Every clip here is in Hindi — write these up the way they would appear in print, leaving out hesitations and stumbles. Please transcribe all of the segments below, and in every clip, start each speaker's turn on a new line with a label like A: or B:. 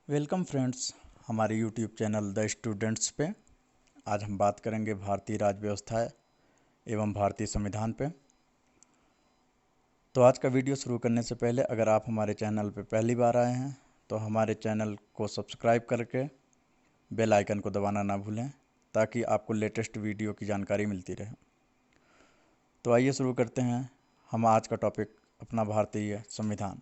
A: वेलकम फ्रेंड्स, हमारे यूट्यूब चैनल द स्टूडेंट्स पे। आज हम बात करेंगे भारतीय राज्य व्यवस्था एवं भारतीय संविधान पे। तो आज का वीडियो शुरू करने से पहले अगर आप हमारे चैनल पे पहली बार आए हैं तो हमारे चैनल को सब्सक्राइब करके बेल आइकन को दबाना ना भूलें ताकि आपको लेटेस्ट वीडियो की जानकारी मिलती रहे। तो आइए शुरू करते हैं हम आज का टॉपिक अपना भारतीय संविधान।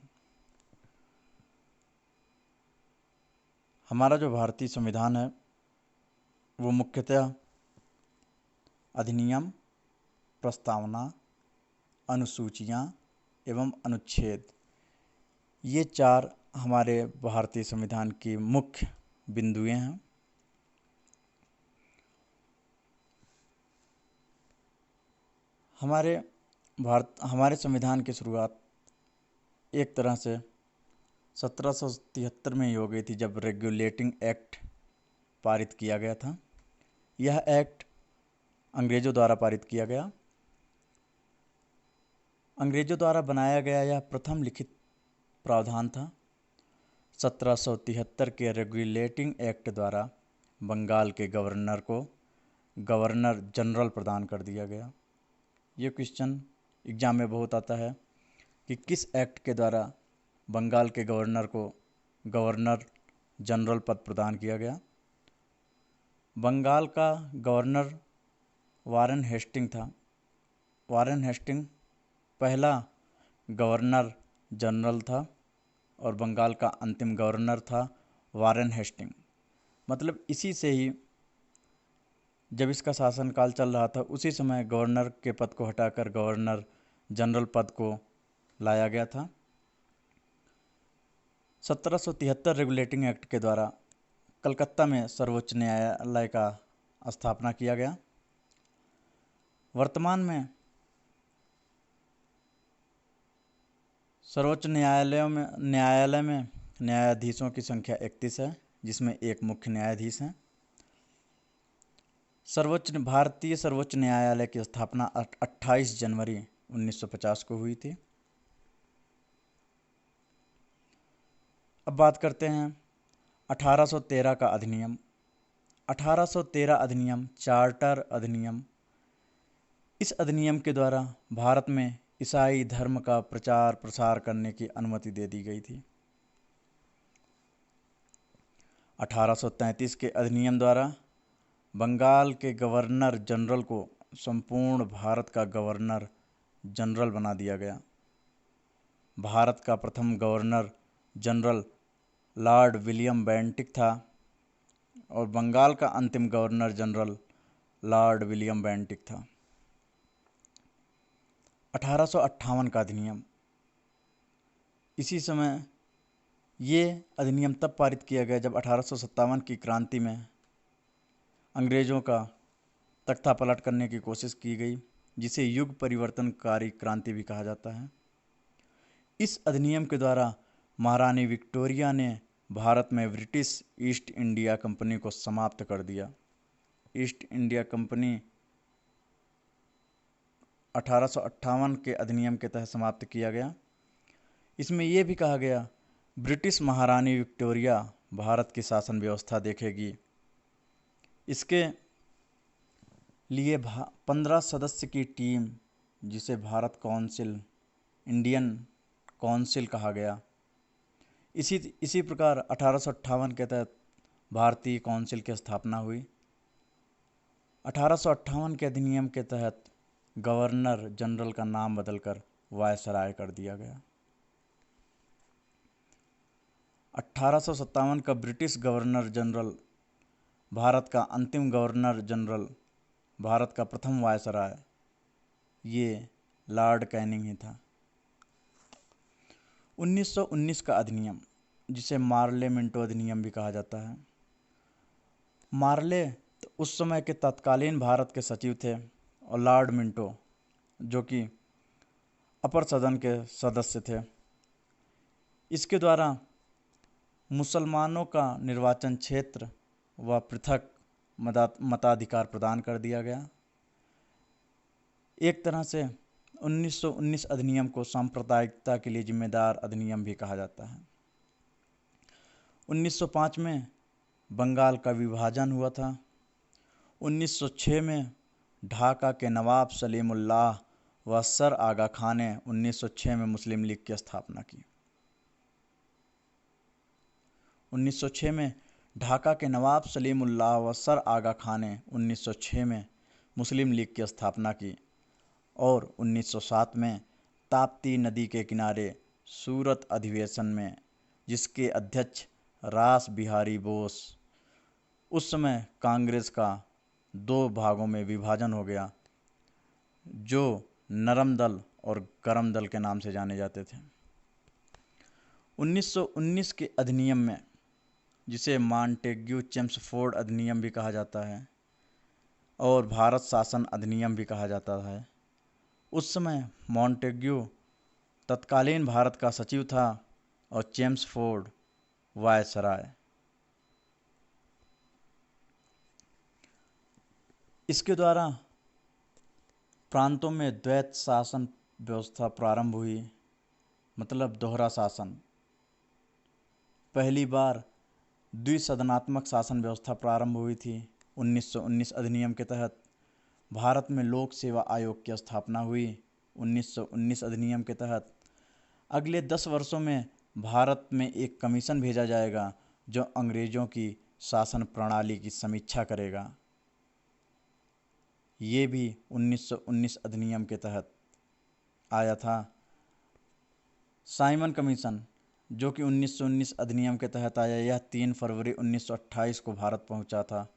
A: हमारा जो भारतीय संविधान है वो मुख्यतः अधिनियम, प्रस्तावना, अनुसूचियाँ एवं अनुच्छेद, ये चार हमारे भारतीय संविधान की मुख्य बिंदुएं हैं। हमारे संविधान की शुरुआत एक तरह से 1773 में ही हो गई थी, जब रेगुलेटिंग एक्ट पारित किया गया था। यह एक्ट अंग्रेज़ों द्वारा पारित किया गया। अंग्रेज़ों द्वारा बनाया गया यह प्रथम लिखित प्रावधान था। 1773 के रेगुलेटिंग एक्ट द्वारा बंगाल के गवर्नर को गवर्नर जनरल प्रदान कर दिया गया। ये क्वेश्चन एग्जाम में बहुत आता है कि किस एक्ट के द्वारा बंगाल के गवर्नर को गवर्नर जनरल पद प्रदान किया गया। बंगाल का गवर्नर वारेन हेस्टिंग था। वारेन हेस्टिंग पहला गवर्नर जनरल था और बंगाल का अंतिम गवर्नर था वारेन हेस्टिंग। मतलब इसी से ही जब इसका शासनकाल चल रहा था उसी समय गवर्नर के पद को हटाकर गवर्नर जनरल पद को लाया गया था। 1773 रेगुलेटिंग एक्ट के द्वारा कलकत्ता में सर्वोच्च न्यायालय का स्थापना किया गया। वर्तमान में सर्वोच्च न्यायालय में न्यायाधीशों की संख्या 31 है, जिसमें एक मुख्य न्यायाधीश हैं। भारतीय सर्वोच्च न्यायालय की स्थापना 28 जनवरी 1950 को हुई थी। अब बात करते हैं 1813 का अधिनियम। 1813 अधिनियम चार्टर अधिनियम। इस अधिनियम के द्वारा भारत में ईसाई धर्म का प्रचार प्रसार करने की अनुमति दे दी गई थी। 1833 के अधिनियम द्वारा बंगाल के गवर्नर जनरल को संपूर्ण भारत का गवर्नर जनरल बना दिया गया। भारत का प्रथम governor general Lord William Bentinck था और बंगाल का अंतिम governor general Lord William Bentinck था। 1858 का अधिनियम। इसी समय ये अधिनियम तब पारित किया गया जब 1857 की क्रांति में अंग्रेज़ों का तख्ता पलट करने की कोशिश की गई, जिसे युग परिवर्तनकारी क्रांति भी कहा जाता है। इस अधिनियम के द्वारा महारानी विक्टोरिया ने भारत में ब्रिटिश ईस्ट इंडिया कंपनी को समाप्त कर दिया। ईस्ट इंडिया कंपनी 1858 के अधिनियम के तहत समाप्त किया गया। इसमें यह भी कहा गया ब्रिटिश महारानी विक्टोरिया भारत की शासन व्यवस्था देखेगी। इसके लिए 15 सदस्य की टीम, जिसे भारत काउंसिल, इंडियन काउंसिल कहा गया। इसी प्रकार 1858 के तहत भारतीय काउंसिल की स्थापना हुई। 1858 के अधिनियम के तहत गवर्नर जनरल का नाम बदलकर वायसराय कर दिया गया। 1857 का ब्रिटिश गवर्नर जनरल भारत का अंतिम गवर्नर जनरल, भारत का प्रथम वायसराय, ये लॉर्ड कैनिंग ही था। 1919 का अधिनियम, जिसे मार्ले मिंटो अधिनियम भी कहा जाता है। मार्ले उस समय के तत्कालीन भारत के सचिव थे और लॉर्ड मिंटो जो कि अपर सदन के सदस्य थे। इसके द्वारा मुसलमानों का निर्वाचन क्षेत्र व पृथक मताधिकार प्रदान कर दिया गया। एक तरह से 1919 अधिनियम को सांप्रदायिकता के लिए जिम्मेदार अधिनियम भी कहा जाता है। 1905 में बंगाल का विभाजन हुआ था। 1906 में ढाका के नवाब सलीमुल्लाह व सर आगा खान ने 1906 में मुस्लिम लीग की स्थापना की। 1906 में ढाका के नवाब सलीमुल्लाह व सर आगा खान ने 1906 में मुस्लिम लीग की स्थापना की और 1907 में ताप्ती नदी के किनारे सूरत अधिवेशन में, जिसके अध्यक्ष रास बिहारी बोस, उस समय कांग्रेस का 2 भागों में विभाजन हो गया, जो नरम दल और गरम दल के नाम से जाने जाते थे। 1919 के अधिनियम में, जिसे मॉन्टेग्यू चेम्सफोर्ड अधिनियम भी कहा जाता है और भारत शासन अधिनियम भी कहा जाता है, उस समय मॉन्टेग्यू तत्कालीन भारत का सचिव था और चेम्सफोर्ड वायसराय। इसके द्वारा प्रांतों में द्वैत शासन व्यवस्था प्रारंभ हुई, मतलब दोहरा शासन। पहली बार द्विसदनात्मक शासन व्यवस्था प्रारंभ हुई थी। 1919 अधिनियम के तहत भारत में लोक सेवा आयोग की स्थापना हुई। 1919 अधिनियम के तहत अगले 10 वर्षों में भारत में एक कमीशन भेजा जाएगा जो अंग्रेज़ों की शासन प्रणाली की समीक्षा करेगा। ये भी 1919 अधिनियम के तहत आया था। साइमन कमीशन, जो कि 1919 अधिनियम के तहत आया, यह 3 फरवरी 1928 को भारत पहुंचा था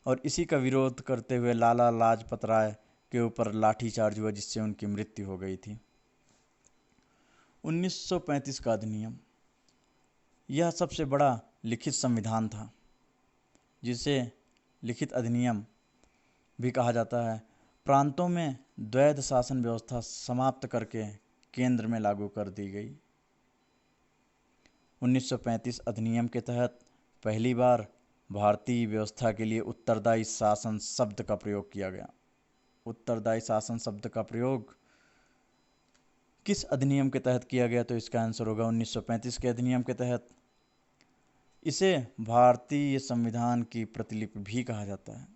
A: और इसी का विरोध करते हुए लाला लाजपत राय के ऊपर लाठीचार्ज हुआ, जिससे उनकी मृत्यु हो गई थी। 1935 का अधिनियम, यह सबसे बड़ा लिखित संविधान था, जिसे लिखित अधिनियम भी कहा जाता है। प्रांतों में द्वैध शासन व्यवस्था समाप्त करके केंद्र में लागू कर दी गई। 1935 अधिनियम के तहत पहली बार भारतीय व्यवस्था के लिए उत्तरदायी शासन शब्द का प्रयोग किया गया। उत्तरदायी शासन शब्द का प्रयोग किस अधिनियम के तहत किया गया? तो इसका आंसर होगा 1935 के अधिनियम के तहत। इसे भारतीय संविधान की प्रतिलिपि भी कहा जाता है।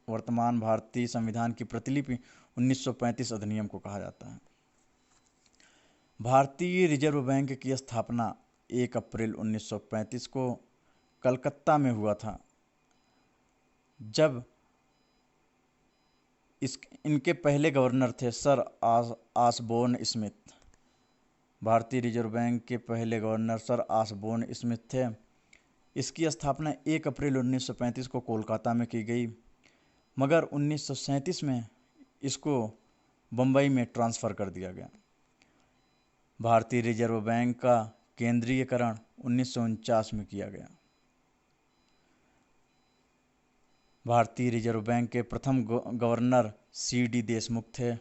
A: वर्तमान भारतीय संविधान की प्रतिलिपि 1935 अधिनियम को कहा जाता है। भारतीय रिजर्व बैंक की स्थापना 1 अप्रैल 1935 को कलकत्ता में हुआ था, जब इनके पहले गवर्नर थे सर ऑसबोर्न स्मिथ। भारतीय रिजर्व बैंक के पहले गवर्नर सर ऑसबोर्न स्मिथ थे। इसकी स्थापना 1 अप्रैल 1935 को कोलकाता में की गई, मगर 1937 में इसको बम्बई में ट्रांसफ़र कर दिया गया। भारतीय रिजर्व बैंक का केंद्रीयकरण 1949 में किया गया। भारतीय रिजर्व बैंक के प्रथम गवर्नर CD देशमुख थे।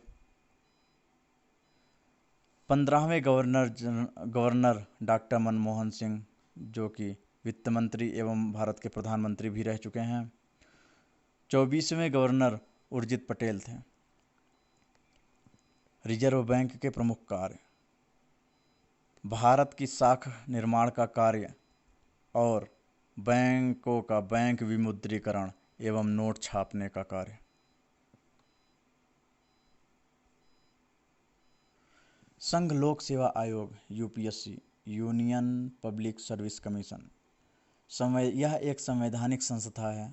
A: 15वें गवर्नर डॉक्टर मनमोहन सिंह, जो कि वित्त मंत्री एवं भारत के प्रधानमंत्री भी रह चुके हैं। 24वें गवर्नर उर्जित पटेल थे। रिजर्व बैंक के प्रमुख कार्य: भारत की साख निर्माण का कार्य और बैंकों का बैंक विमुद्रीकरण एवं नोट छापने का कार्य। संघ लोक सेवा आयोग UPSC, union public service commission, यह एक संवैधानिक संस्था है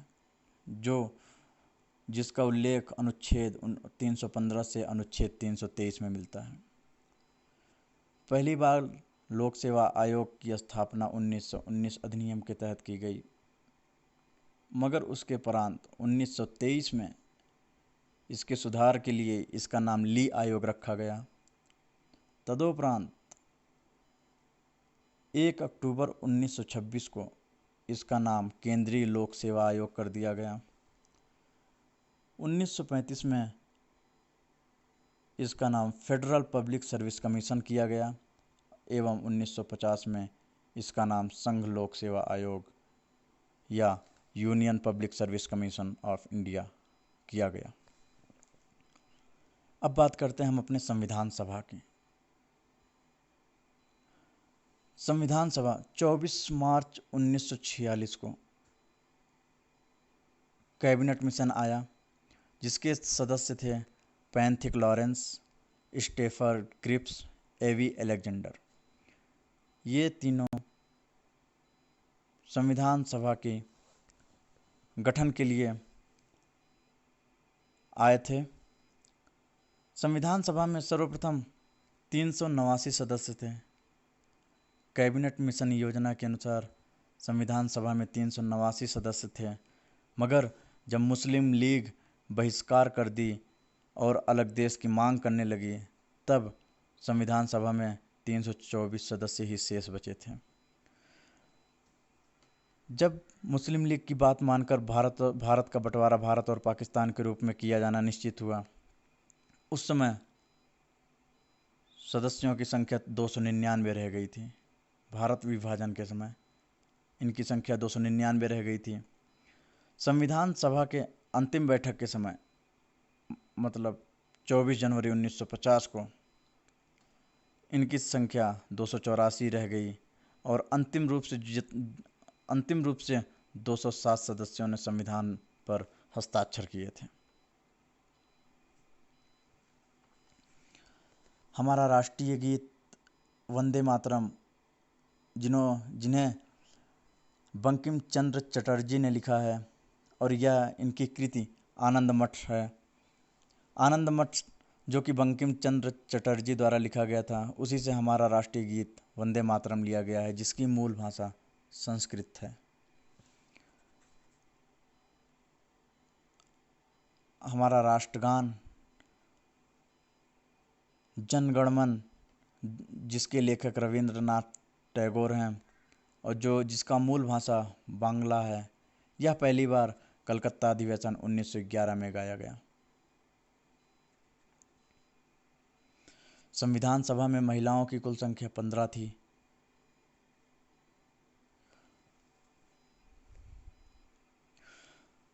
A: जिसका उल्लेख अनुच्छेद 315 से अनुच्छेद 323 में मिलता है। पहली बार लोक सेवा आयोग की स्थापना 1919 अधिनियम के तहत की गई, मगर उसके उपरांत 1923 में इसके सुधार के लिए इसका नाम ली आयोग रखा गया। तदुपरांत 1 अक्टूबर 1926 को इसका नाम केंद्रीय लोक सेवा आयोग कर दिया गया। 1935 में इसका नाम फेडरल पब्लिक सर्विस कमीशन किया गया एवं 1950 में इसका नाम संघ लोक सेवा आयोग या union public service commission of India किया गया। अब बात करते हैं हम अपने संविधान सभा की। संविधान सभा 24 मार्च 1946 को कैबिनेट मिशन आया, जिसके सदस्य थे पैंथिक लॉरेंस, स्टेफर्ड क्रिप्स, एवी अलेक्जेंडर। ये तीनों संविधान सभा के गठन के लिए आए थे। संविधान सभा में सर्वप्रथम 389 सदस्य थे। कैबिनेट मिशन योजना के अनुसार संविधान सभा में 389 सदस्य थे, मगर जब मुस्लिम लीग बहिष्कार कर दी और अलग देश की मांग करने लगी, तब संविधान सभा में 324 सदस्य ही शेष बचे थे। जब मुस्लिम लीग की बात मानकर भारत का बंटवारा भारत और पाकिस्तान के रूप में किया जाना निश्चित हुआ, उस समय सदस्यों की संख्या 299 रह गई थी। भारत विभाजन के समय इनकी संख्या 299 रह गई थी। संविधान सभा के अंतिम बैठक के समय, मतलब 24 जनवरी 1950 को, इनकी संख्या 284 रह गई और अंतिम रूप से 207 सदस्यों ने संविधान पर हस्ताक्षर किए थे। हमारा राष्ट्रीय गीत वंदे मातरम, जिन्हें बंकिम चंद्र चटर्जी ने लिखा है, और यह इनकी कृति आनंद मठ है। आनंद मठ जो कि बंकिम चंद्र चटर्जी द्वारा लिखा गया था, उसी से हमारा राष्ट्रीय गीत वंदे मातरम लिया गया है, जिसकी मूल भाषा संस्कृत है। हमारा राष्ट्रगान जन गण मन, जिसके लेखक रविंद्रनाथ टैगोर हैं और जिसका मूल भाषा बांग्ला है, यह पहली बार कलकत्ता अधिवेशन 1911 में गाया गया। संविधान सभा में महिलाओं की कुल संख्या 15 थी।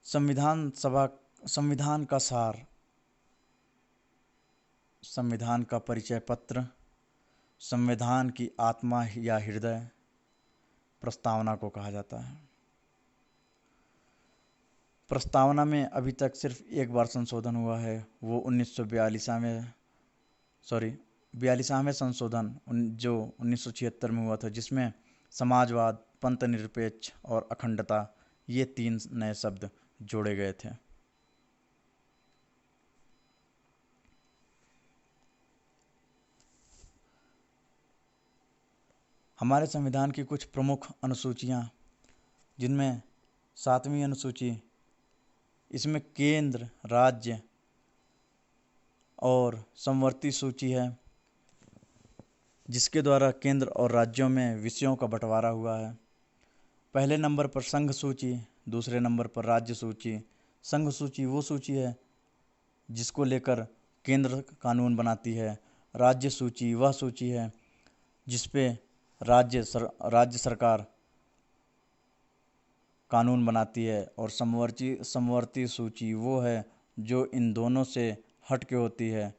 A: संविधान का सार, संविधान का परिचय पत्र, संविधान की आत्मा या हृदय, प्रस्तावना को कहा जाता है। प्रस्तावना में अभी तक सिर्फ एक बार संशोधन हुआ है, वो 42वें संशोधन जो 1976 में हुआ था, जिसमें समाजवाद, पंथ निरपेक्ष और अखंडता, ये 3 नए शब्द जोड़े गए थे। हमारे संविधान की कुछ प्रमुख अनुसूचियाँ, जिनमें 7वीं अनुसूची, इसमें केंद्र, राज्य और समवर्ती सूची है, जिसके द्वारा केंद्र और राज्यों में विषयों का बंटवारा हुआ है। पहले नंबर पर संघ सूची, दूसरे नंबर पर राज्य सूची। संघ सूची वो सूची है जिसको लेकर केंद्र कानून बनाती है। राज्य सूची वह सूची है जिस पे राज्य सरकार कानून बनाती है, और समवर्ती सूची वो है जो इन दोनों से हट के होती है,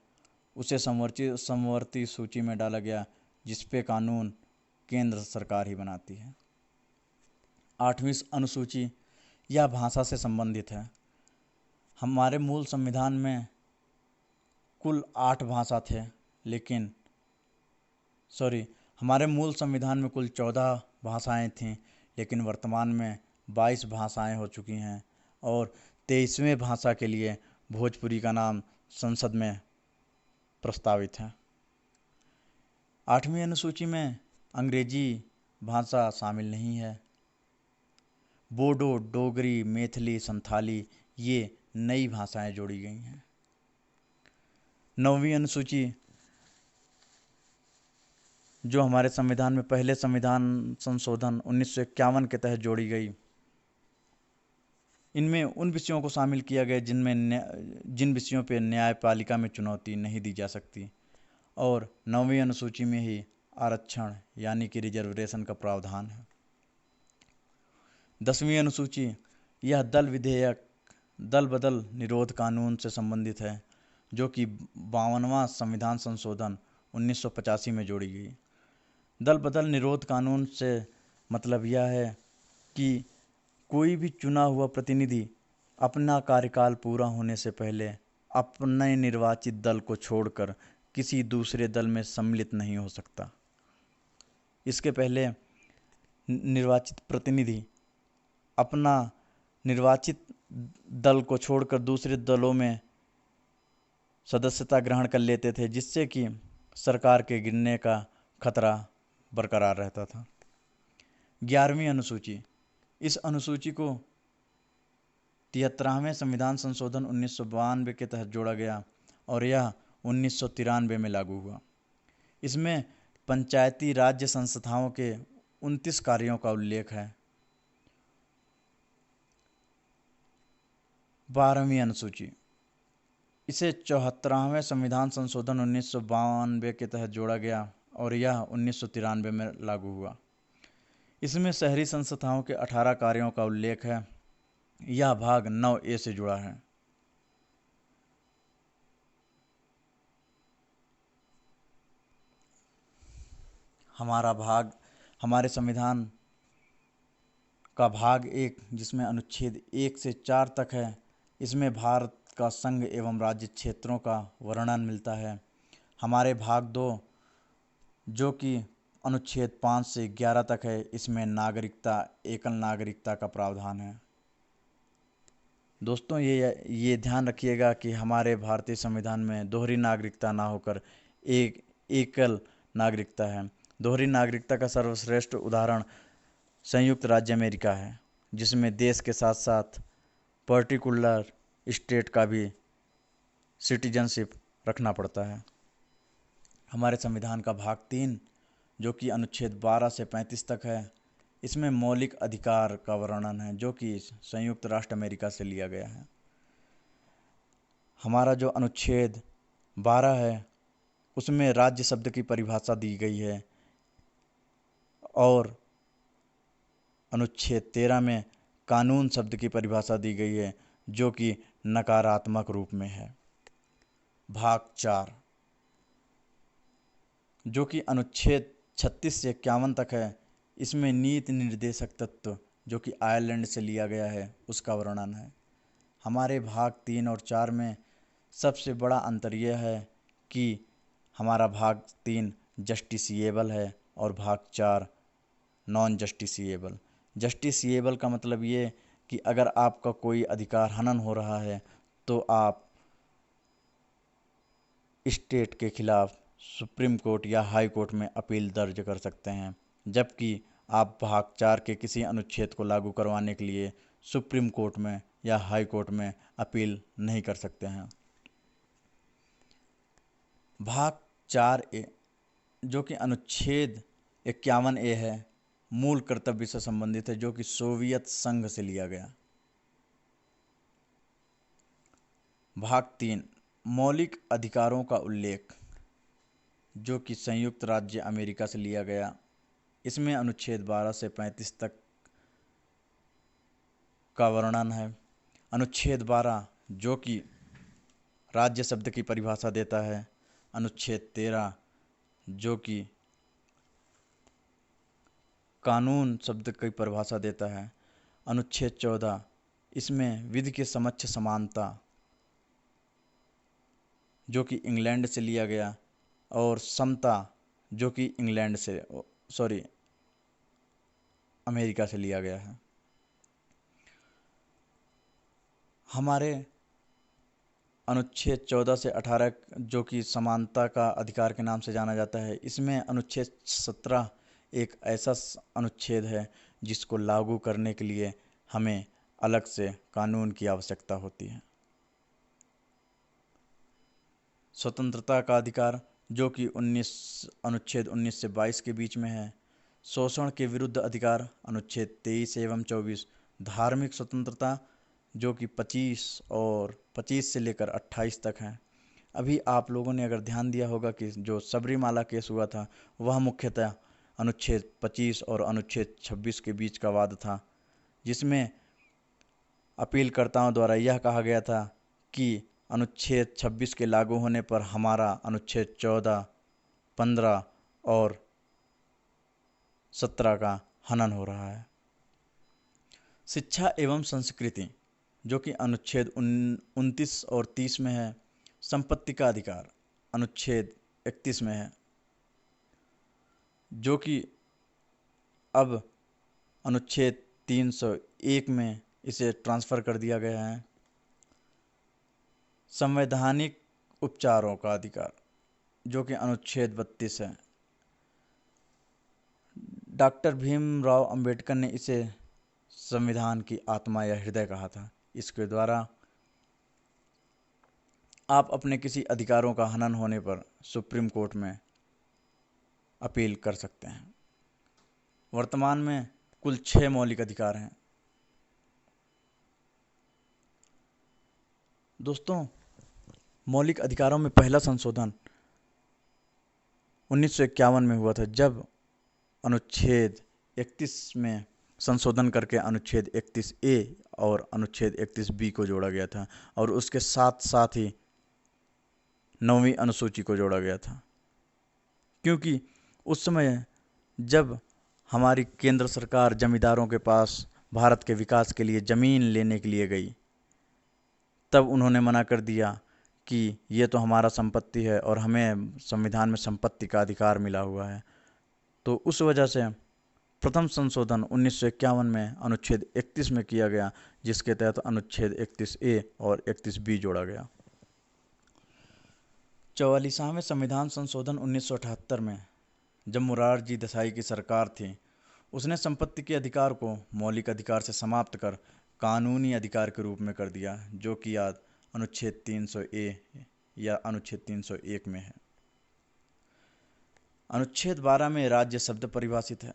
A: उसे समवर्ती सूची में डाला गया, जिस पे कानून केंद्र सरकार ही बनाती है। 8वीं अनुसूची यह भाषा से संबंधित है। हमारे मूल संविधान में कुल 8 भाषा थे, हमारे मूल संविधान में कुल 14 भाषाएं थीं, लेकिन वर्तमान में 22 भाषाएं हो चुकी हैं और 23वें भाषा के लिए भोजपुरी का नाम संसद में प्रस्तावित है। 8वीं अनुसूची में अंग्रेजी भाषा शामिल नहीं है। बोडो, डोगरी, मैथिली, संथाली, ये नई भाषाएं जोड़ी गई हैं। 9वीं अनुसूची जो हमारे संविधान में पहले संविधान संशोधन 1951 के तहत जोड़ी गई, इनमें उन विषयों को शामिल किया गया जिन विषयों पर न्यायपालिका में चुनौती नहीं दी जा सकती, और 9वीं अनुसूची में ही आरक्षण यानी कि रिजर्वेशन का प्रावधान है। 10वीं अनुसूची यह दल बदल निरोध कानून से संबंधित है, जो कि 52वां संविधान संशोधन 1985 में जोड़ी गई। दल बदल निरोध कानून से मतलब यह है कि कोई भी चुना हुआ प्रतिनिधि अपना कार्यकाल पूरा होने से पहले अपने निर्वाचित दल को छोड़कर किसी दूसरे दल में सम्मिलित नहीं हो सकता। इसके पहले निर्वाचित प्रतिनिधि अपना निर्वाचित दल को छोड़कर दूसरे दलों में सदस्यता ग्रहण कर लेते थे, जिससे कि सरकार के गिरने का खतरा बरकरार रहता था। 11वीं अनुसूची, इस अनुसूची को 73वें संविधान संशोधन 1992 के तहत जोड़ा गया और यह 1993 में लागू हुआ। इसमें पंचायती राज्य संस्थाओं के 29 कार्यों का उल्लेख है। 12वीं अनुसूची, इसे 74वें संविधान संशोधन 1992 के तहत जोड़ा गया और यह 1993 में लागू हुआ। इसमें शहरी संस्थाओं के 18 कार्यों का उल्लेख है। यह भाग 9A से जुड़ा है। हमारे संविधान का भाग 1, जिसमें अनुच्छेद 1 से 4 तक है, इसमें भारत का संघ एवं राज्य क्षेत्रों का वर्णन मिलता है। हमारे भाग 2, जो कि अनुच्छेद 5 से 11 तक है, इसमें नागरिकता, एकल नागरिकता का प्रावधान है। दोस्तों, ये ध्यान रखिएगा कि हमारे भारतीय संविधान में दोहरी नागरिकता ना होकर एक एकल नागरिकता है। दोहरी नागरिकता का सर्वश्रेष्ठ उदाहरण संयुक्त राज्य अमेरिका है, जिसमें देश के साथ साथ पर्टिकुलर स्टेट का भी सिटीजनशिप रखना पड़ता है। हमारे संविधान का भाग 3, जो कि अनुच्छेद 12 से 35 तक है, इसमें मौलिक अधिकार का वर्णन है, जो कि संयुक्त राष्ट्र अमेरिका से लिया गया है। हमारा जो अनुच्छेद 12 है, उसमें राज्य शब्द की परिभाषा दी गई है और अनुच्छेद 13 में कानून शब्द की परिभाषा दी गई है, जो कि नकारात्मक रूप में है। भाग 4, जो कि अनुच्छेद 36 से 51 तक है, इसमें नीति निर्देशक तत्व, जो कि आयरलैंड से लिया गया है, उसका वर्णन है। हमारे भाग 3 और 4 में सबसे बड़ा अंतर यह है कि हमारा भाग 3 जस्टिसिएबल है और भाग 4 नॉन जस्टिसिएबल। जस्टिसिएबल का मतलब ये कि अगर आपका कोई अधिकार हनन हो रहा है तो आप स्टेट के खिलाफ सुप्रीम कोर्ट या हाई कोर्ट में अपील दर्ज कर सकते हैं, जबकि आप भाग 4 के किसी अनुच्छेद को लागू करवाने के लिए सुप्रीम कोर्ट में या हाई कोर्ट में अपील नहीं कर सकते हैं। भाग 4A, जो कि अनुच्छेद 51A है, मूल कर्तव्य से संबंधित है, जो कि सोवियत संघ से लिया गया। भाग 3, मौलिक अधिकारों का उल्लेख, जो कि संयुक्त राज्य अमेरिका से लिया गया। इसमें अनुच्छेद 12 से 35 तक का वर्णन है। अनुच्छेद 12, जो कि राज्य शब्द की परिभाषा देता है। अनुच्छेद 13, जो कि कानून शब्द की परिभाषा देता है। अनुच्छेद 14, इसमें विधि के समक्ष समानता, जो कि इंग्लैंड से लिया गया, और समता, जो कि अमेरिका से लिया गया है। हमारे अनुच्छेद 14 से 18, जो कि समानता का अधिकार के नाम से जाना जाता है, इसमें अनुच्छेद 17 एक ऐसा अनुच्छेद है जिसको लागू करने के लिए हमें अलग से कानून की आवश्यकता होती है। स्वतंत्रता का अधिकार, जो कि अनुच्छेद 19 से 22 के बीच में है। शोषण के विरुद्ध अधिकार, अनुच्छेद 23 एवं 24। धार्मिक स्वतंत्रता, जो कि 25 से लेकर 28 तक है। अभी आप लोगों ने अगर ध्यान दिया होगा कि जो सबरीमाला केस हुआ था, वह मुख्यतः अनुच्छेद 25 और अनुच्छेद 26 के बीच का वाद था, जिसमें अपीलकर्ताओं द्वारा यह कहा गया था कि अनुच्छेद 26 के लागू होने पर हमारा अनुच्छेद 14, 15 और 17 का हनन हो रहा है। शिक्षा एवं संस्कृति जो कि अनुच्छेद 29 और 30 में है। संपत्ति का अधिकार अनुच्छेद 31 में है, जो कि अब अनुच्छेद 301 में इसे ट्रांसफ़र कर दिया गया है। संवैधानिक उपचारों का अधिकार जो कि अनुच्छेद 32 है। डॉक्टर भीमराव अंबेडकर ने इसे संविधान की आत्मा या हृदय कहा था। इसके द्वारा आप अपने किसी अधिकारों का हनन होने पर सुप्रीम कोर्ट में अपील कर सकते हैं। वर्तमान में कुल 6 मौलिक अधिकार हैं। दोस्तों, मौलिक अधिकारों में पहला संशोधन 1951 में हुआ था, जब अनुच्छेद 31 में संशोधन करके अनुच्छेद 31A और अनुच्छेद 31B को जोड़ा गया था, और उसके साथ साथ ही 9वीं अनुसूची को जोड़ा गया था। क्योंकि उस समय जब हमारी केंद्र सरकार जमींदारों के पास भारत के विकास के लिए ज़मीन लेने के लिए गई, तब उन्होंने मना कर दिया कि ये तो हमारा संपत्ति है और हमें संविधान में संपत्ति का अधिकार मिला हुआ है। तो उस वजह से प्रथम संशोधन 1951 में अनुच्छेद 31 में किया गया, जिसके तहत अनुच्छेद 31A और 31B जोड़ा गया। 44वें संविधान संशोधन 1978 में जब मोरारजी देसाई की सरकार थी, उसने संपत्ति के अधिकार को मौलिक अधिकार से समाप्त कर कानूनी अधिकार के रूप में कर दिया, जो कि आज अनुच्छेद 300A या अनुच्छेद 301 में है। अनुच्छेद 12 में राज्य शब्द परिभाषित है,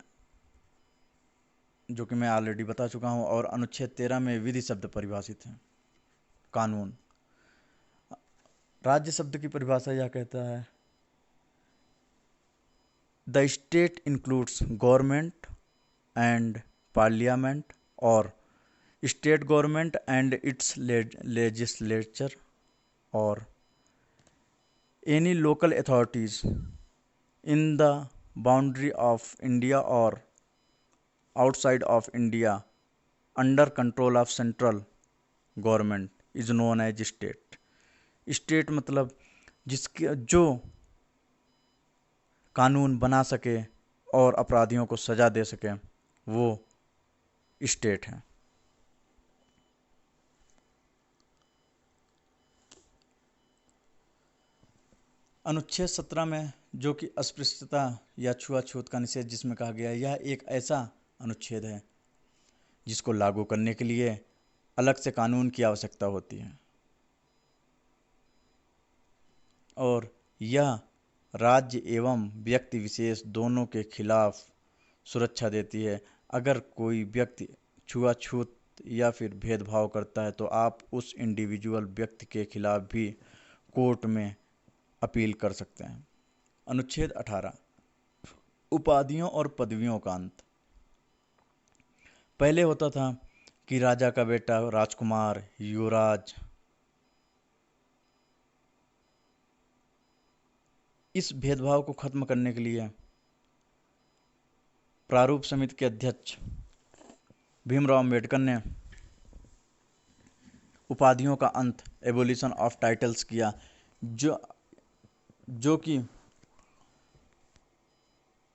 A: जो कि मैं ऑलरेडी बता चुका हूँ, और अनुच्छेद 13 में विधि शब्द परिभाषित है, कानून। राज्य शब्द की परिभाषा यह कहता है, the state includes government and parliament और state government and its legislature और any local authorities in the boundary of India और outside of India under control of central government is known as state. State मतलब जिसके जो कानून बना सके और अपराधियों को सजा दे सके, वो स्टेट है। अनुच्छेद 17 में जो कि अस्पृश्यता या छुआछूत का निषेध जिसमें कहा गया है, यह एक ऐसा अनुच्छेद है जिसको लागू करने के लिए अलग से कानून की आवश्यकता होती है, और यह राज्य एवं व्यक्ति विशेष दोनों के खिलाफ सुरक्षा देती है। अगर कोई व्यक्ति छुआछूत या फिर भेदभाव करता है तो आप उस इंडिविजुअल व्यक्ति के खिलाफ भी कोर्ट में अपील कर सकते हैं। अनुच्छेद 18 उपाधियों और पदवियों का अंत। पहले होता था कि राजा का बेटा राजकुमार, युवराज। इस भेदभाव को खत्म करने के लिए प्रारूप समिति के अध्यक्ष भीमराव अंबेडकर ने उपाधियों का अंत, एबोलिशन ऑफ टाइटल्स किया, जो कि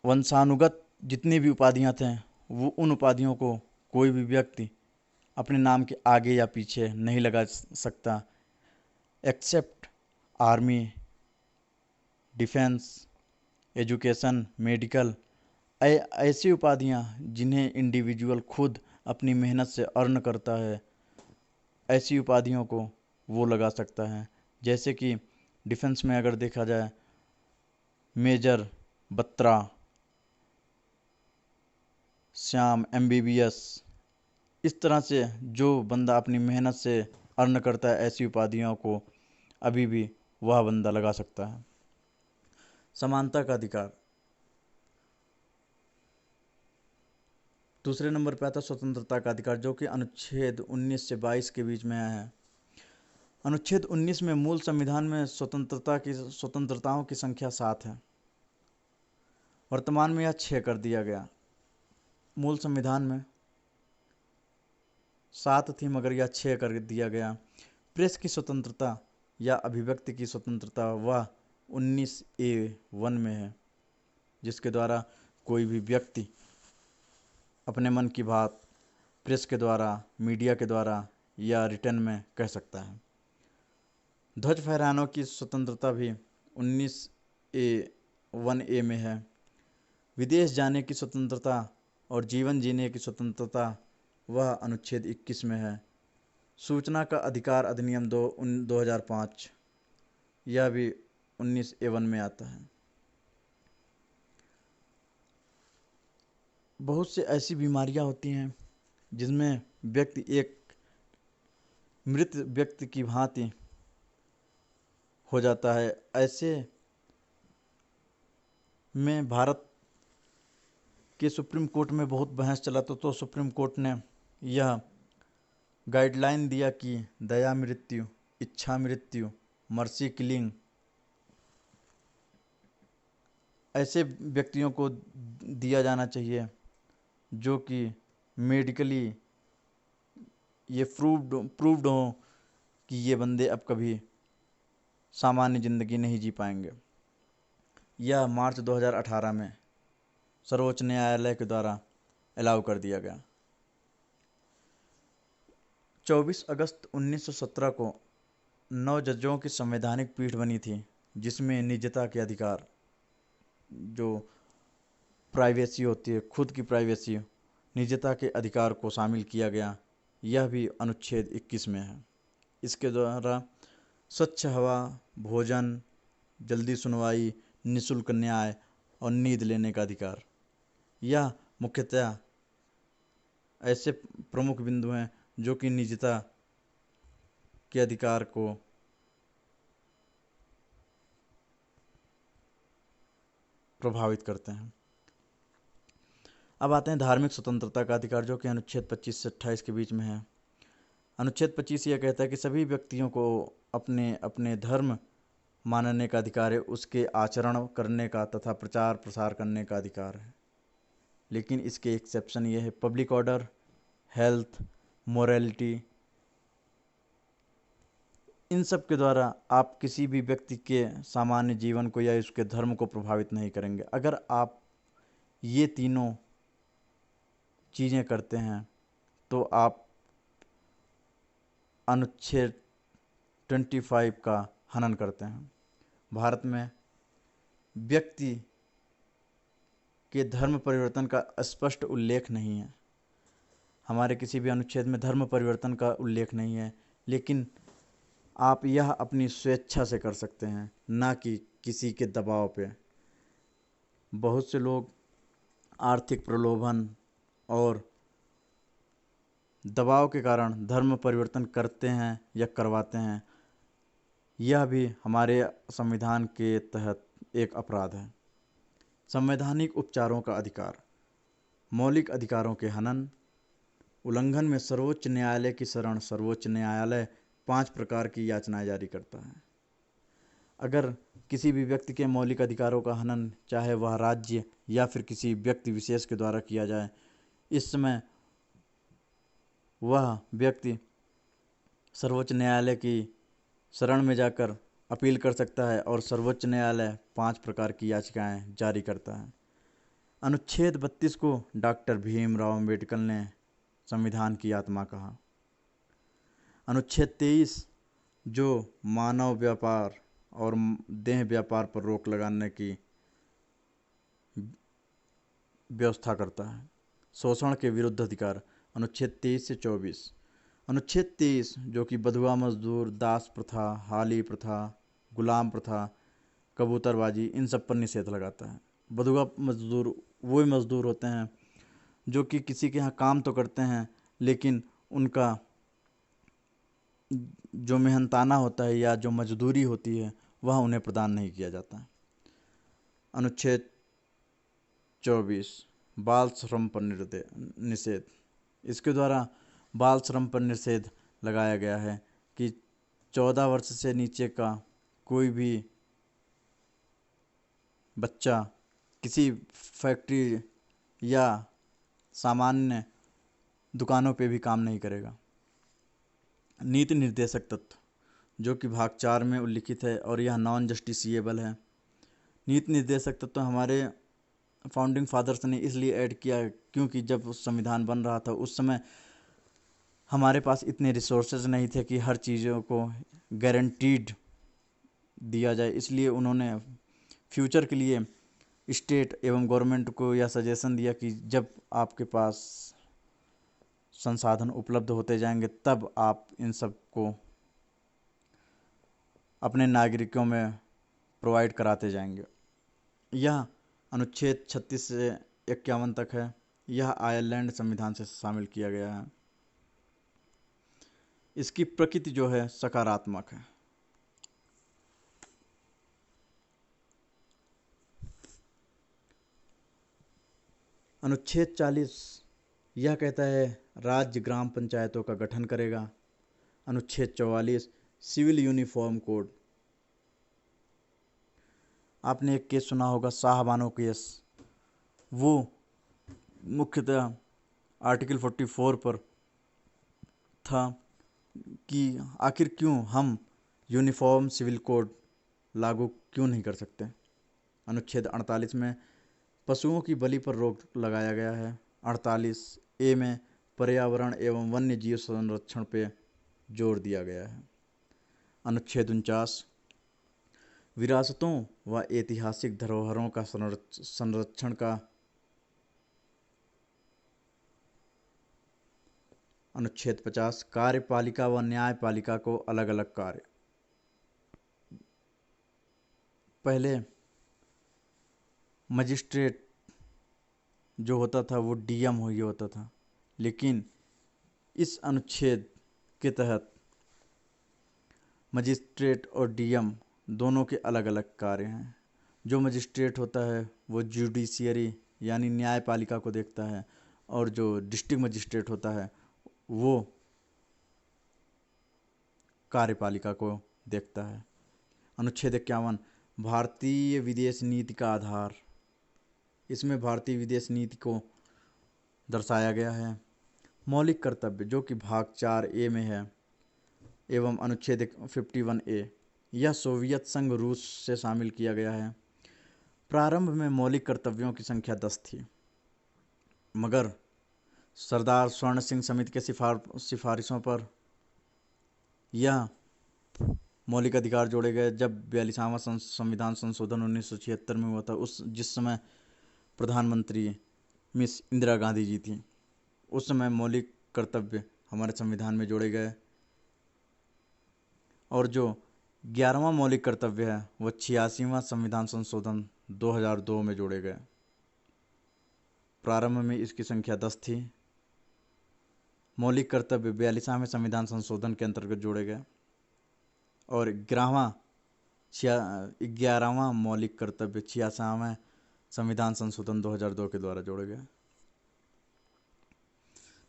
A: वंशानुगत जितनी भी उपाधियां थे, वो उन उपाधियों को कोई भी व्यक्ति अपने नाम के आगे या पीछे नहीं लगा सकता, except army, defence, education, medical. ऐसी उपाधियां जिन्हें इंडिविजुअल खुद अपनी मेहनत से अर्न करता है, ऐसी उपाधियों को वो लगा सकता है। जैसे कि डिफेंस में अगर देखा जाए, मेजर बत्रा, श्याम, MBBS, इस तरह से जो बंदा अपनी मेहनत से अर्न करता है, ऐसी उपाधियों को अभी भी वह बंदा लगा सकता है। समानता का अधिकार। दूसरे नंबर पर आता स्वतंत्रता का अधिकार, जो कि अनुच्छेद 19 से 22 के बीच में है। अनुच्छेद 19 में मूल संविधान में स्वतंत्रताओं की संख्या 7 है। वर्तमान में यह 6 कर दिया गया। मूल संविधान में 7 थी मगर यह 6 कर दिया गया। प्रेस की स्वतंत्रता या अभिव्यक्ति की स्वतंत्रता वह 19A1 में है, जिसके द्वारा कोई भी व्यक्ति अपने मन की बात प्रेस के द्वारा, मीडिया के द्वारा या रिटर्न में कह सकता है। ध्वज फहराने की स्वतंत्रता भी 19A1A में है। विदेश जाने की स्वतंत्रता और जीवन जीने की स्वतंत्रता वह अनुच्छेद 21 में है। सूचना का अधिकार अधिनियम 2005 यह भी 19A1 में आता है। बहुत से ऐसी बीमारियां होती हैं जिनमें व्यक्ति एक मृत व्यक्ति की भांति हो जाता है। ऐसे में भारत के सुप्रीम कोर्ट में बहुत बहस चला तो सुप्रीम कोर्ट ने यह गाइडलाइन दिया कि दया मृत्यु, इच्छा मृत्यु, मर्सी किलिंग ऐसे व्यक्तियों को दिया जाना चाहिए जो कि मेडिकली ये प्रूव्ड हो कि ये बंदे अब कभी सामान्य ज़िंदगी नहीं जी पाएंगे। यह मार्च 2018 में सर्वोच्च न्यायालय के द्वारा अलाउ कर दिया गया। 24 अगस्त 1917 को 9 जजों की संवैधानिक पीठ बनी थी, जिसमें निजता के अधिकार, जो प्राइवेसी होती है, खुद की प्राइवेसी, निजता के अधिकार को शामिल किया गया। यह भी अनुच्छेद 21 में है। इसके द्वारा स्वच्छ हवा, भोजन, जल्दी सुनवाई, निःशुल्क न्याय और नींद लेने का अधिकार, यह मुख्यतः ऐसे प्रमुख बिंदु हैं जो कि निजता के अधिकार को प्रभावित करते हैं। अब आते हैं धार्मिक स्वतंत्रता का अधिकार, जो कि अनुच्छेद 25 से 28 के बीच में है। अनुच्छेद 25 यह कहता है कि सभी व्यक्तियों को अपने अपने धर्म मानने का अधिकार है, उसके आचरण करने का तथा प्रचार प्रसार करने का अधिकार है। लेकिन इसके एक्सेप्शन ये है, पब्लिक ऑर्डर, हेल्थ, मोरालिटी, इन सब के द्वारा आप किसी भी व्यक्ति के सामान्य जीवन को या उसके धर्म को प्रभावित नहीं करेंगे। अगर आप ये तीनों चीज़ें करते हैं तो आप अनुच्छेद 25 का हनन करते हैं। भारत में व्यक्ति के धर्म परिवर्तन का स्पष्ट उल्लेख नहीं है। हमारे किसी भी अनुच्छेद में धर्म परिवर्तन का उल्लेख नहीं है, लेकिन आप यह अपनी स्वेच्छा से कर सकते हैं, ना कि किसी के दबाव पे। बहुत से लोग आर्थिक प्रलोभन और दबाव के कारण धर्म परिवर्तन करते हैं या करवाते हैं। यह भी हमारे संविधान के तहत एक अपराध है। संवैधानिक उपचारों का अधिकार, मौलिक अधिकारों के हनन, उल्लंघन में सर्वोच्च न्यायालय की शरण। सर्वोच्च न्यायालय 5 प्रकार की याचनाएं जारी करता है। अगर किसी भी व्यक्ति के मौलिक अधिकारों का हनन, चाहे वह राज्य या फिर किसी व्यक्ति विशेष के द्वारा किया जाए, इस समय वह व्यक्ति सर्वोच्च न्यायालय की शरण में जाकर अपील कर सकता है और सर्वोच्च न्यायालय 5 प्रकार की याचिकाएं जारी करता है। अनुच्छेद 32 को डॉक्टर भीमराव अम्बेडकर ने संविधान की आत्मा कहा। अनुच्छेद 23 जो मानव व्यापार और देह व्यापार पर रोक लगाने की व्यवस्था करता है। शोषण के विरुद्ध अधिकार, अनुच्छेद 23 से 24। अनुच्छेद 23 जो कि बधुआ मजदूर, दास प्रथा, हाली प्रथा, गुलाम प्रथा, कबूतरबाजी, इन सब पर निषेध लगाता है। बधुआ मजदूर वो मजदूर होते हैं जो कि किसी के यहाँ काम तो करते हैं, लेकिन उनका जो मेहनताना होता है या जो मजदूरी होती है वह उन्हें प्रदान नहीं किया जाता। अनुच्छेद 24 बाल श्रम पर निषेध। इसके द्वारा बाल श्रम पर निषेध लगाया गया है कि 14 वर्ष से नीचे का कोई भी बच्चा किसी फैक्ट्री या सामान्य दुकानों पे भी काम नहीं करेगा। नीति निर्देशक तत्व जो कि भाग 4 में उल्लिखित है और यह नॉन जस्टिसिएबल है। नीति निर्देशक तत्व हमारे फाउंडिंग फादर्स ने इसलिए ऐड किया क्योंकि जब संविधान बन रहा था उस समय हमारे पास इतने रिसोर्सेज नहीं थे कि हर चीज़ों को गारंटीड दिया जाए, इसलिए उन्होंने फ्यूचर के लिए स्टेट एवं गवर्नमेंट को यह सजेशन दिया कि जब आपके पास संसाधन उपलब्ध होते जाएंगे तब आप इन सब को अपने नागरिकों में प्रोवाइड कराते जाएंगे। यह अनुच्छेद 36 से 51 तक है। यह आयरलैंड संविधान से शामिल किया गया है। इसकी प्रकृति जो है सकारात्मक है। अनुच्छेद 40 यह कहता है राज्य ग्राम पंचायतों का गठन करेगा। अनुच्छेद 44 सिविल यूनिफॉर्म कोड। आपने एक केस सुना होगा शाहबानो केस, वो मुख्यतः आर्टिकल 44 पर था कि आखिर क्यों हम यूनिफॉर्म सिविल कोड लागू क्यों नहीं कर सकते। अनुच्छेद 48 में पशुओं की बलि पर रोक लगाया गया है। 48A में पर्यावरण एवं वन्य जीव संरक्षण पे जोर दिया गया है। अनुच्छेद 49 विरासतों व ऐतिहासिक धरोहरों का संरक्षण का। अनुच्छेद 50 कार्यपालिका व न्यायपालिका को अलग अलग कार्य। पहले मजिस्ट्रेट जो होता था वो डीएम ही होता था, लेकिन इस अनुच्छेद के तहत मजिस्ट्रेट और डीएम दोनों के अलग अलग कार्य हैं। जो मजिस्ट्रेट होता है वो जुडिशियरी यानी न्यायपालिका को देखता है और जो डिस्ट्रिक्ट मजिस्ट्रेट होता है वो कार्यपालिका को देखता है। अनुच्छेद 51 भारतीय विदेश नीति का आधार। इसमें भारतीय विदेश नीति को दर्शाया गया है। मौलिक कर्तव्य जो कि भाग 4A में है एवं अनुच्छेद 51A यह सोवियत संघ रूस से शामिल किया गया है। प्रारंभ में मौलिक कर्तव्यों की संख्या 10 थी, मगर सरदार स्वर्ण सिंह समिति के सिफारिशों पर यह मौलिक अधिकार जोड़े गए। जब 42वां संविधान संशोधन 1976 में हुआ था, जिस समय प्रधानमंत्री मिस इंदिरा गांधी जी थी, उस समय मौलिक कर्तव्य हमारे संविधान में जोड़े गए और जो 11वां मौलिक कर्तव्य है वह 86वां संविधान संशोधन 2002 में जोड़े गए। प्रारंभ में इसकी संख्या 10 थी। मौलिक कर्तव्य 42वें संविधान संशोधन के अंतर्गत जोड़े गए और 11वां मौलिक कर्तव्य 86वें संविधान संशोधन 2002 के द्वारा जोड़े गए।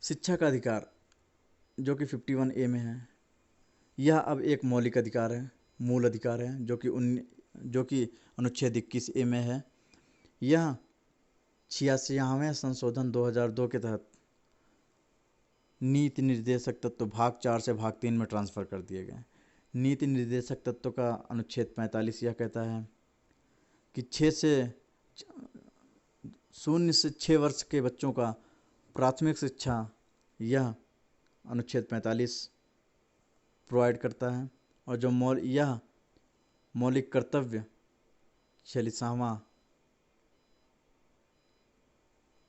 A: शिक्षा का अधिकार जो कि 51A में है, यह अब एक मौलिक अधिकार है, मूल अधिकार है, जो कि अनुच्छेद 21A में है। यह 86वें संशोधन 2002 के तहत नीति निर्देशक तत्व भाग 4 से भाग 3 में ट्रांसफ़र कर दिए गए। नीति निर्देशक तत्व का अनुच्छेद 45 यह कहता है कि 0 से 6 वर्ष के बच्चों का प्राथमिक शिक्षा यह अनुच्छेद 45 प्रोवाइड करता है और जो यह मौलिक कर्तव्य 46वां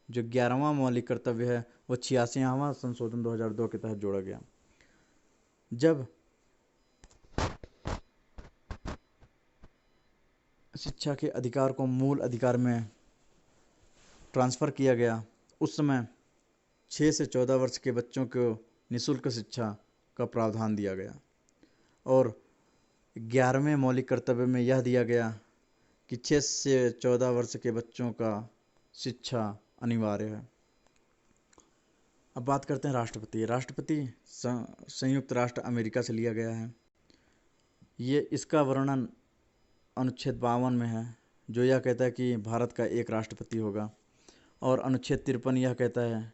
A: जो 11वां मौलिक कर्तव्य है वो 86वां संशोधन 2002 के तहत जोड़ा गया। जब शिक्षा के अधिकार को मूल अधिकार में ट्रांसफ़र किया गया, उस समय 6 से 14 वर्ष के बच्चों को निःशुल्क शिक्षा का प्रावधान दिया गया और 11वें मौलिक कर्तव्य में यह दिया गया कि 6 से 14 वर्ष के बच्चों का शिक्षा अनिवार्य है। अब बात करते हैं राष्ट्रपति। राष्ट्रपति संयुक्त राष्ट्र अमेरिका से लिया गया है। इसका वर्णन अनुच्छेद 52 में है, जो यह कहता है कि भारत का एक राष्ट्रपति होगा और अनुच्छेद 53 यह कहता है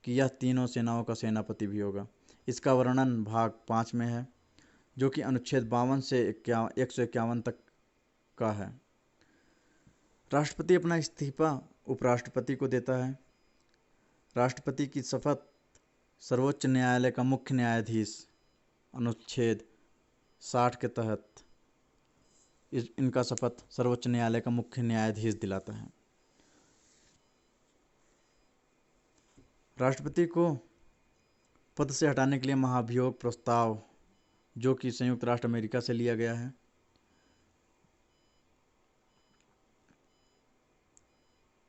A: कि यह तीनों सेनाओं का सेनापति भी होगा। इसका वर्णन भाग 5 में है, जो कि अनुच्छेद 52 से 151 तक का है। राष्ट्रपति अपना इस्तीफा उपराष्ट्रपति को देता है। राष्ट्रपति की शपथ सर्वोच्च न्यायालय का मुख्य न्यायाधीश अनुच्छेद 60 के तहत इनका शपथ सर्वोच्च न्यायालय का मुख्य न्यायाधीश दिलाता है। राष्ट्रपति को पद से हटाने के लिए महाभियोग प्रस्ताव, जो कि संयुक्त राष्ट्र अमेरिका से लिया गया है,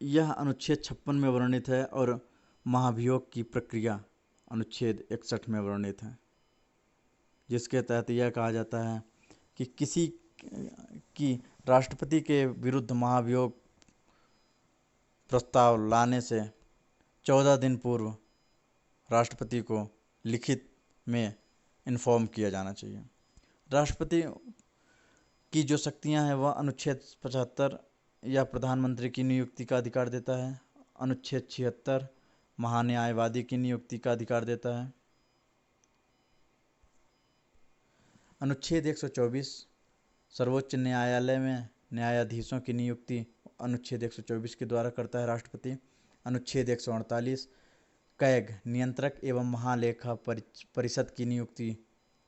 A: यह अनुच्छेद 56 में वर्णित है और महाभियोग की प्रक्रिया अनुच्छेद 61 में वर्णित है, जिसके तहत यह कहा जाता है कि किसी की राष्ट्रपति के विरुद्ध महाभियोग प्रस्ताव लाने से 14 दिन पूर्व राष्ट्रपति को लिखित में इन्फॉर्म किया जाना चाहिए। राष्ट्रपति की जो शक्तियां हैं वह अनुच्छेद 75 या प्रधानमंत्री की नियुक्ति का अधिकार देता है। अनुच्छेद 76 महान्यायवादी की नियुक्ति का अधिकार देता है। अनुच्छेद 124 सर्वोच्च न्यायालय में न्यायाधीशों की नियुक्ति अनुच्छेद 124 के द्वारा करता है राष्ट्रपति। अनुच्छेद 148 कैग नियंत्रक एवं महालेखा परिषद की नियुक्ति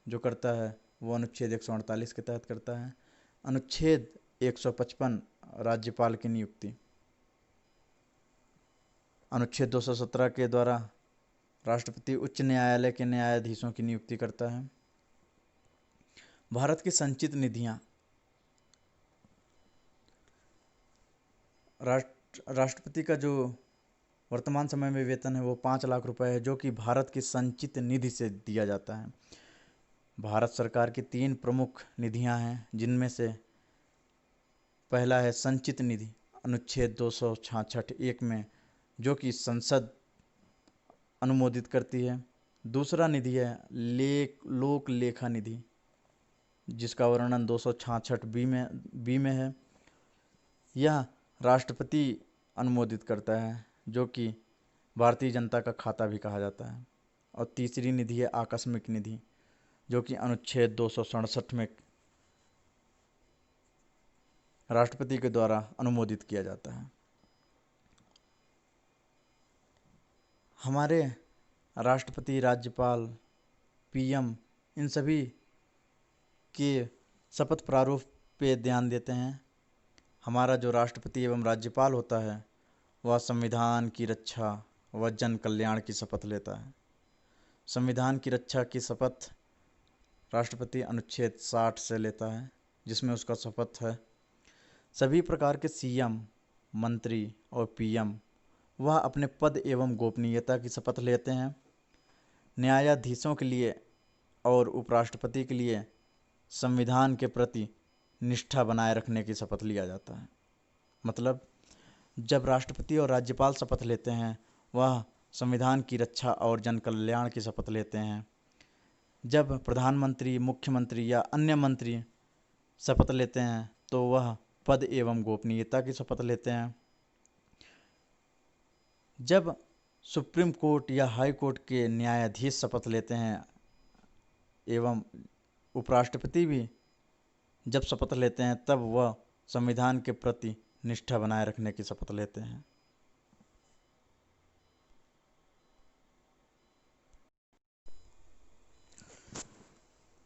A: जो करता है वो अनुच्छेद 148 के तहत करता है। अनुच्छेद 155 राज्यपाल की नियुक्ति। अनुच्छेद 217 के द्वारा राष्ट्रपति उच्च न्यायालय के न्यायाधीशों की नियुक्ति करता है। भारत की संचित निधियां। राष्ट्रपति का जो वर्तमान समय में वेतन है वो 5 लाख रुपए है, जो कि भारत की संचित निधि से दिया जाता है। भारत सरकार की 3 प्रमुख निधियां हैं, जिनमें से पहला है संचित निधि अनुच्छेद 266(1) में, जो कि संसद अनुमोदित करती है। दूसरा निधि है लोक लेखा निधि, जिसका वर्णन 266(b) में है। यह राष्ट्रपति अनुमोदित करता है, जो कि भारतीय जनता का खाता भी कहा जाता है। और तीसरी निधि है आकस्मिक निधि, जो कि अनुच्छेद 267 में राष्ट्रपति के द्वारा अनुमोदित किया जाता है। हमारे राष्ट्रपति, राज्यपाल, पीएम इन सभी के शपथ प्रारूप पे ध्यान देते हैं। हमारा जो राष्ट्रपति एवं राज्यपाल होता है वह संविधान की रक्षा व जन कल्याण की शपथ लेता है। संविधान की रक्षा की शपथ राष्ट्रपति अनुच्छेद 60 से लेता है, जिसमें उसका शपथ है सभी प्रकार के सीएम, मंत्री और पीएम वह अपने पद एवं गोपनीयता की शपथ लेते हैं। न्यायाधीशों के लिए और उपराष्ट्रपति के लिए संविधान के प्रति निष्ठा बनाए रखने की शपथ लिया जाता है। मतलब जब राष्ट्रपति और राज्यपाल शपथ लेते हैं वह संविधान की रक्षा और जन कल्याण की शपथ लेते हैं। जब प्रधानमंत्री, मुख्यमंत्री या अन्य मंत्री शपथ लेते हैं तो वह पद एवं गोपनीयता की शपथ लेते हैं। जब सुप्रीम कोर्ट या हाई कोर्ट के न्यायाधीश शपथ लेते हैं एवं उपराष्ट्रपति भी जब शपथ लेते हैं तब वह संविधान के प्रति निष्ठा बनाए रखने की शपथ लेते हैं।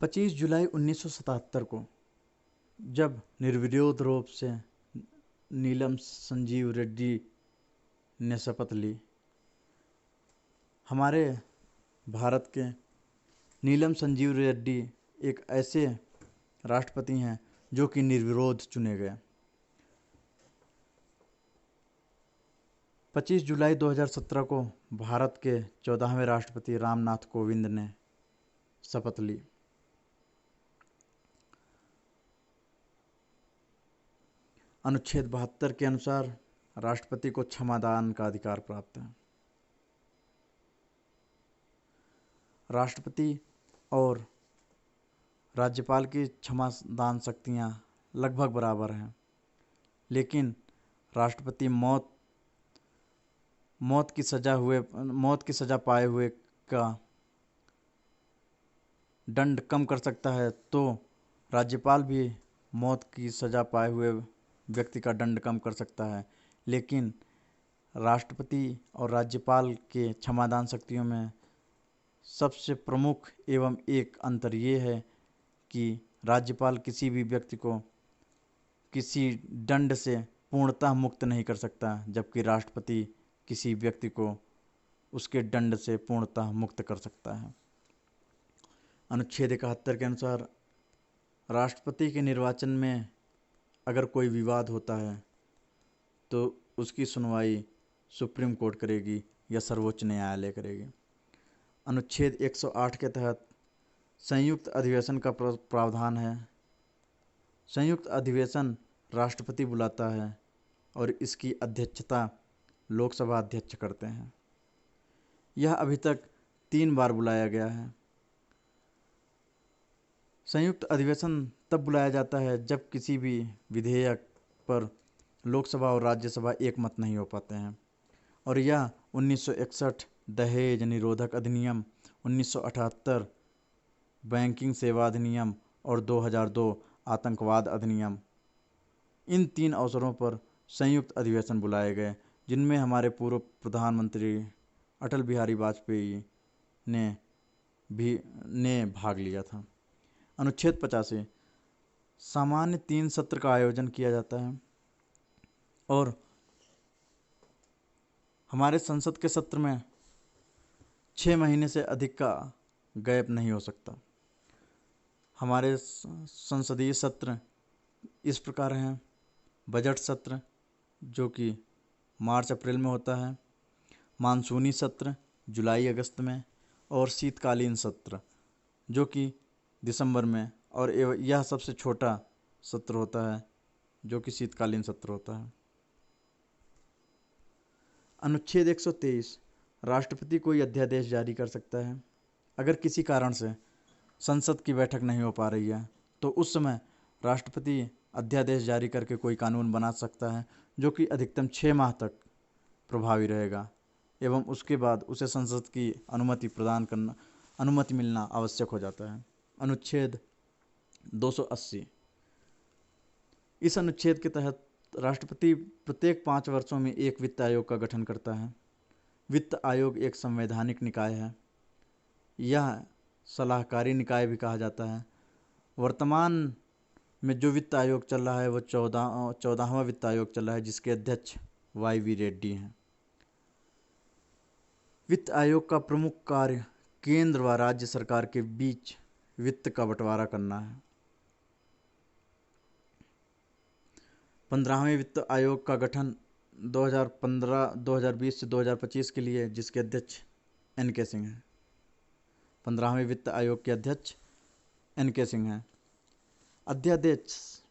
A: पच्चीस जुलाई 1977 को जब निर्विरोध रूप से नीलम संजीव रेड्डी ने शपथ ली, हमारे भारत के नीलम संजीव रेड्डी एक ऐसे राष्ट्रपति हैं जो कि निर्विरोध चुने गए। 25 जुलाई 2017 को भारत के 14वें राष्ट्रपति रामनाथ कोविंद ने शपथ ली। अनुच्छेद 72 के अनुसार राष्ट्रपति को क्षमादान का अधिकार प्राप्त है। राष्ट्रपति और राज्यपाल की क्षमादान शक्तियां लगभग बराबर हैं, लेकिन राष्ट्रपति मौत मौत की सज़ा पाए हुए का दंड कम कर सकता है, तो राज्यपाल भी मौत की सज़ा पाए हुए व्यक्ति का दंड कम कर सकता है। लेकिन राष्ट्रपति और राज्यपाल के क्षमादान शक्तियों में सबसे प्रमुख एवं एक अंतर ये है कि राज्यपाल किसी भी व्यक्ति को किसी दंड से पूर्णतः मुक्त नहीं कर सकता, जबकि राष्ट्रपति किसी व्यक्ति को उसके दंड से पूर्णतः मुक्त कर सकता है। अनुच्छेद 71 के अनुसार राष्ट्रपति के निर्वाचन में अगर कोई विवाद होता है तो उसकी सुनवाई सुप्रीम कोर्ट करेगी या सर्वोच्च न्यायालय करेगी। अनुच्छेद 108 के तहत संयुक्त अधिवेशन का प्रावधान है। संयुक्त अधिवेशन राष्ट्रपति बुलाता है और इसकी अध्यक्षता लोकसभा अध्यक्ष करते हैं। यह अभी तक 3 बार बुलाया गया है। संयुक्त अधिवेशन तब बुलाया जाता है जब किसी भी विधेयक पर लोकसभा और राज्यसभा एक मत नहीं हो पाते हैं, और यह 1961 दहेज निरोधक अधिनियम, 1978 बैंकिंग सेवा अधिनियम और 2002 आतंकवाद अधिनियम, इन 3 अवसरों पर संयुक्त अधिवेशन बुलाए गए, जिनमें हमारे पूर्व प्रधानमंत्री अटल बिहारी वाजपेयी ने भाग लिया था। अनुच्छेद 85 सामान्य 3 सत्र का आयोजन किया जाता है और हमारे संसद के सत्र में 6 महीने से अधिक का गैप नहीं हो सकता। हमारे संसदीय सत्र इस प्रकार हैं: बजट सत्र जो कि मार्च अप्रैल में होता है, मानसूनी सत्र जुलाई अगस्त में, और शीतकालीन सत्र जो कि दिसंबर में, और यह सबसे छोटा सत्र होता है जो कि शीतकालीन सत्र होता है। अनुच्छेद 123 राष्ट्रपति कोई अध्यादेश जारी कर सकता है। अगर किसी कारण से संसद की बैठक नहीं हो पा रही है तो उस समय राष्ट्रपति अध्यादेश जारी करके कोई कानून बना सकता है जो कि अधिकतम 6 माह तक प्रभावी रहेगा, एवं उसके बाद उसे संसद की अनुमति मिलना आवश्यक हो जाता है। अनुच्छेद 280 इस अनुच्छेद के तहत राष्ट्रपति प्रत्येक 5 वर्षों में एक वित्त आयोग का गठन करता है। वित्त आयोग एक संवैधानिक निकाय है। यह सलाहकारी निकाय भी कहा जाता है। वर्तमान में जो वित्त आयोग चल रहा है वो 14वां वित्त आयोग चल रहा है, जिसके अध्यक्ष YV रेड्डी हैं। वित्त आयोग का प्रमुख कार्य केंद्र व राज्य सरकार के बीच वित्त का बंटवारा करना है। 15वें वित्त आयोग का गठन 2020 से 2025 के लिए, जिसके अध्यक्ष NK सिंह हैं। 15वें वित्त आयोग के अध्यक्ष NK सिंह हैं। अध्यादेश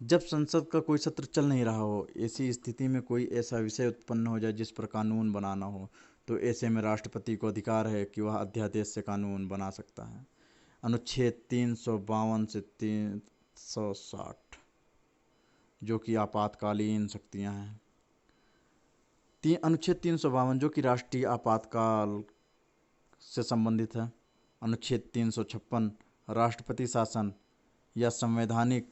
A: जब संसद का कोई सत्र चल नहीं रहा हो, ऐसी स्थिति में कोई ऐसा विषय उत्पन्न हो जाए जिस पर कानून बनाना हो, तो ऐसे में राष्ट्रपति को अधिकार है कि वह अध्यादेश से कानून बना सकता है। अनुच्छेद 352 से 360 जो कि आपातकालीन शक्तियां हैं। अनुच्छेद 352 जो कि राष्ट्रीय आपातकाल से संबंधित है। अनुच्छेद 356 राष्ट्रपति शासन या संवैधानिक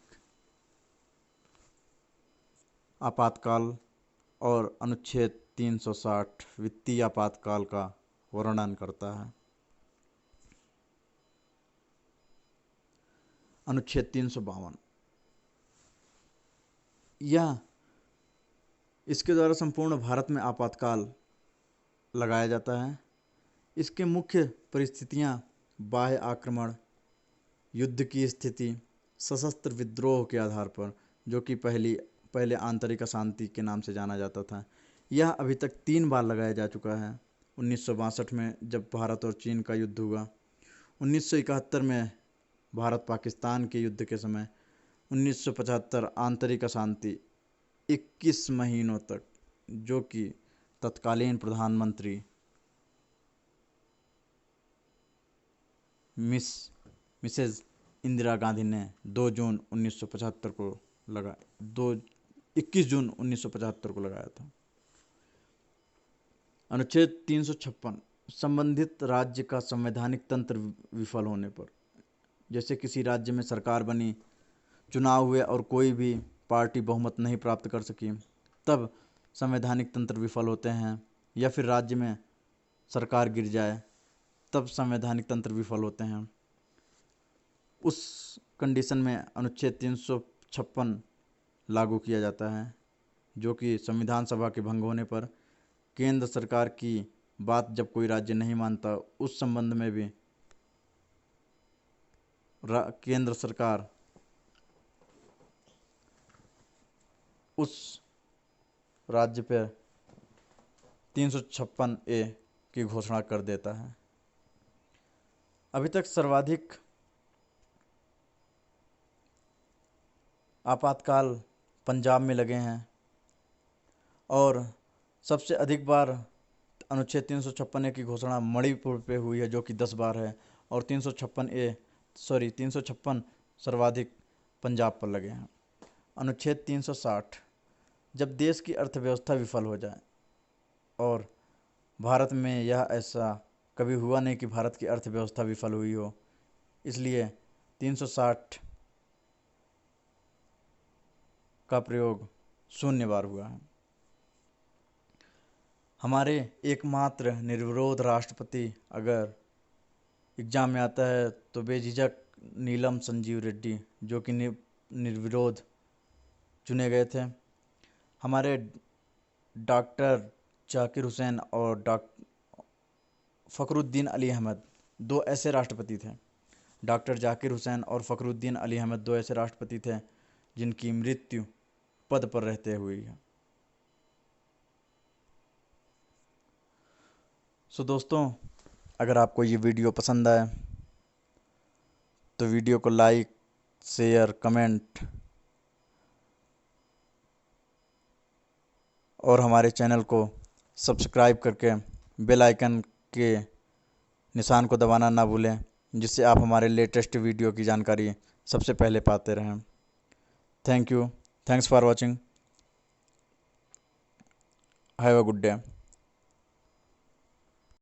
A: आपातकाल, और अनुच्छेद 360 वित्तीय आपातकाल का वर्णन करता है। अनुच्छेद 352 यह इसके द्वारा संपूर्ण भारत में आपातकाल लगाया जाता है। इसके मुख्य परिस्थितियां बाह्य आक्रमण, युद्ध की स्थिति, सशस्त्र विद्रोह के आधार पर, जो कि पहले आंतरिक अशांति के नाम से जाना जाता था। यह अभी तक 3 बार लगाया जा चुका है। 1962 में जब भारत और चीन का युद्ध हुआ, 1971 में भारत पाकिस्तान के युद्ध के समय, 1975 आंतरिक अशांति 21 महीनों तक, जो कि तत्कालीन प्रधानमंत्री मिसेज इंदिरा गांधी ने 21 जून 1975 को लगाया था। अनुच्छेद 356 संबंधित राज्य का संवैधानिक तंत्र विफल होने पर, जैसे किसी राज्य में सरकार बनी, चुनाव हुए और कोई भी पार्टी बहुमत नहीं प्राप्त कर सकी, तब संवैधानिक तंत्र विफल होते हैं। या फिर राज्य में सरकार गिर जाए, तब संवैधानिक तंत्र विफल होते हैं। उस कंडीशन में अनुच्छेद 356 लागू किया जाता है, जो कि संविधान सभा के भंग होने पर केंद्र सरकार की बात जब कोई राज्य नहीं मानता, उस संबंध में भी केंद्र सरकार उस राज्य पर 356A की घोषणा कर देता है। अभी तक सर्वाधिक आपातकाल पंजाब में लगे हैं और सबसे अधिक बार अनुच्छेद 356A की घोषणा मणिपुर पे हुई है, जो कि 10 बार है, और 356 सर्वाधिक पंजाब पर लगे हैं। अनुच्छेद 360 जब देश की अर्थव्यवस्था विफल हो जाए, और भारत में यह ऐसा कभी हुआ नहीं कि भारत की अर्थव्यवस्था विफल हुई हो, इसलिए 360 का प्रयोग 0 बार हुआ है। हमारे एकमात्र निर्विरोध राष्ट्रपति अगर एग्ज़ाम में आता है तो बेझिझक नीलम संजीव रेड्डी, जो कि निर्विरोध चुने गए थे। हमारे डॉक्टर जाकिर हुसैन और फ़खरुद्दीन अली अहमद 2 ऐसे राष्ट्रपति थे। डॉक्टर जाकिर हुसैन और फ़खरुद्दीन अली अहमद 2 ऐसे राष्ट्रपति थे जिनकी मृत्यु पद पर रहते हुई है। सो दोस्तों, अगर आपको ये वीडियो पसंद आए तो वीडियो को लाइक, शेयर, कमेंट और हमारे चैनल को सब्सक्राइब करके बेल आइकन के निशान को दबाना ना भूलें, जिससे आप हमारे लेटेस्ट वीडियो की जानकारी सबसे पहले पाते रहें। Thank you, thanks for watching, have a good day.